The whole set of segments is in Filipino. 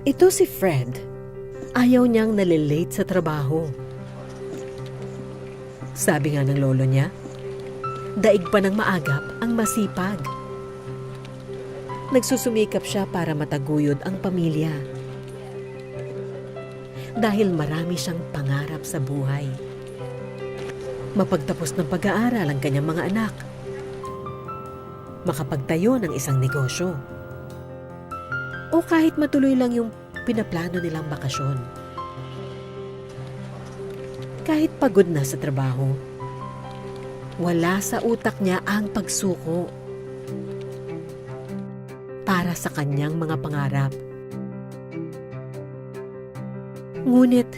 Ito si Fred. Ayaw niyang nalilate sa trabaho. Sabi nga ng lolo niya, daig pa ng maagap ang masipag. Nagsusumikap siya para mataguyod ang pamilya. Dahil marami siyang pangarap sa buhay. Mapagtapos ng pag-aaral ang kanyang mga anak. Makapagtayo ng isang negosyo. O kahit matuloy lang yung pinaplano nilang bakasyon. Kahit pagod na sa trabaho, wala sa utak niya ang pagsuko para sa kanyang mga pangarap. Ngunit,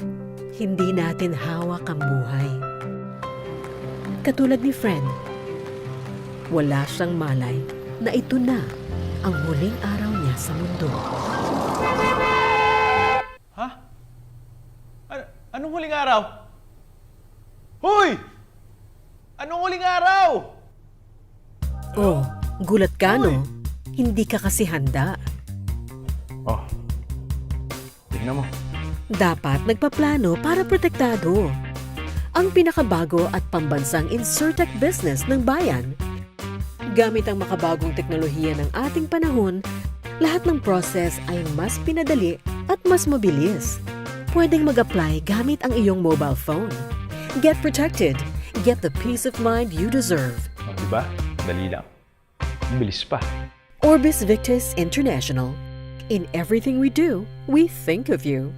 hindi natin hawak ang buhay. Katulad ni Fred, wala siyang malay na ito na ang huling araw niya sa mundo. Ha? Anong huling araw? Hoy! Anong huling araw? Oh, gulat ka, no? Hindi ka kasi handa. Oh, tingnan mo. Dapat nagpaplano para protektado. Ang pinakabago at pambansang Insurtech business ng bayan. Gamit ang makabagong teknolohiya ng ating panahon, lahat ng process ay mas pinadali at mas mabilis. Pwedeng mag-apply gamit ang iyong mobile phone. Get protected. Get the peace of mind you deserve. Oh, diba? Dali lang. Bilis pa. Orbis Victus International. In everything we do, we think of you.